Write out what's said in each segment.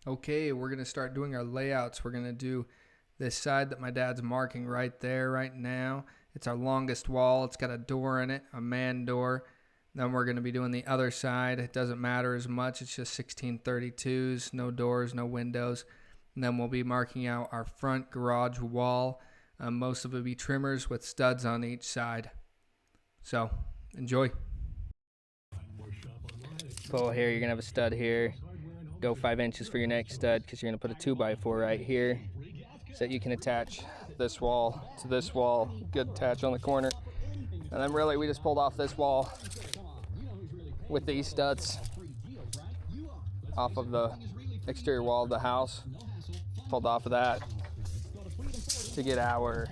Okay, we're going to start doing our layouts. We're going to do this side that my dad's marking right there right now. It's our longest wall. It's got a door in it, a man door. Then we're going to be doing the other side. It doesn't matter as much. It's just 1632s, no doors, no windows. And then we'll be marking out our front garage wall. Most of it will be trimmers with studs on each side. So, enjoy. Pull here, you're going to have a stud here. Go 5 inches for your next stud because you're going to put a 2x4 right here so that you can attach this wall to this wall. Good attach on the corner. And then really we just pulled off this wall with these studs off of the exterior wall of the house. Pulled off of that to get our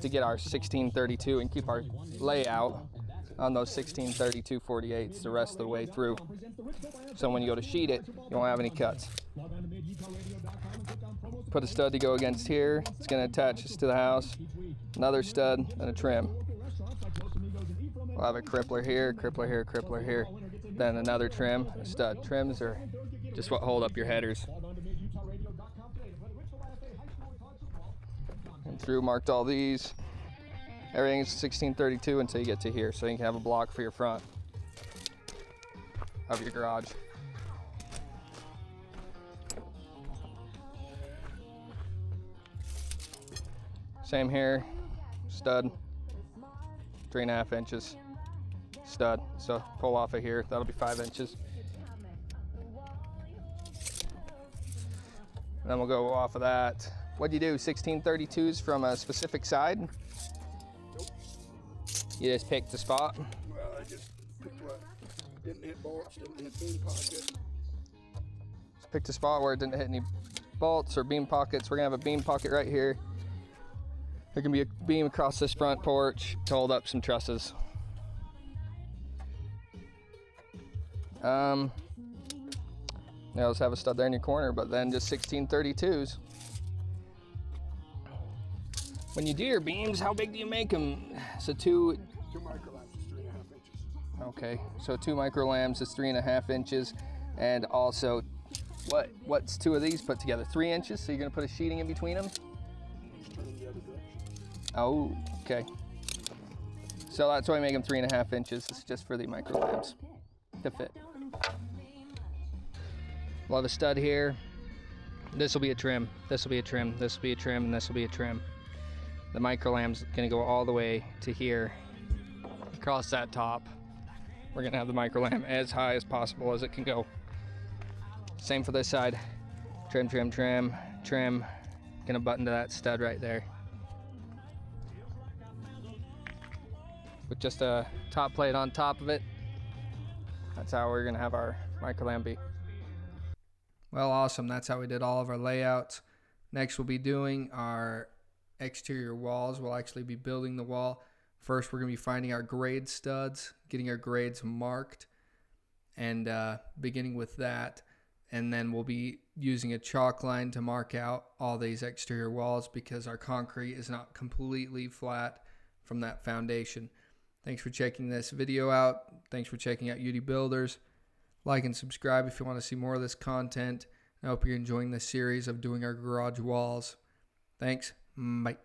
1632 and keep our layout on those 1632 48s the rest of the way through. So when you go to sheet it, you won't have any cuts. Put a stud to go against here. It's going to attach this to the house. Another stud and a trim. We'll have a crippler here, crippler here, crippler here. Then another trim, a stud. Trims are just what hold up your headers. And through, marked all these. Everything's 1632 until you get to here, so you can have a block for your front of your garage. Same here, stud, 3.5 inches, stud. So pull off of here, that'll be 5 inches. And then we'll go off of that. What'd you do, 1632s from a specific side? Nope. You just picked the spot? Well, I just picked what didn't hit bolts, didn't hit beam pockets. Just picked a spot where it didn't hit any bolts or beam pockets. We're gonna have a beam pocket right here. There can be a beam across this front porch to hold up some trusses. Now let's have a stud there in your corner, but then just 1632s. When you do your beams, how big do you make them? So two microlams is 3.5 inches. Okay, so 2 microlams is 3.5 inches, and also, what's 2 of these put together? 3 inches. So you're gonna put a sheeting in between them. Just turn them the other direction. Oh, okay. So that's why I make them 3.5 inches. It's just for the microlams to fit. We'll have a stud here. This will be a trim. This will be a trim. This will be a trim, and this will be a trim. The microlam's gonna go all the way to here, across that top. We're gonna have the microlam as high as possible as it can go. Same for this side. Trim, trim, trim, trim. Gonna button to that stud right there. With just a top plate on top of it. That's how we're gonna have our microlam be. Well, awesome. That's how we did all of our layouts. Next, we'll be doing our exterior walls. We'll actually be building the wall. First, we're going to be finding our grade studs, getting our grades marked, and beginning with that. And then we'll be using a chalk line to mark out all these exterior walls because our concrete is not completely flat from that foundation. Thanks for checking this video out. Thanks for checking out UD Builders. Like and subscribe if you want to see more of this content. I hope you're enjoying this series of doing our garage walls. Thanks. Bye.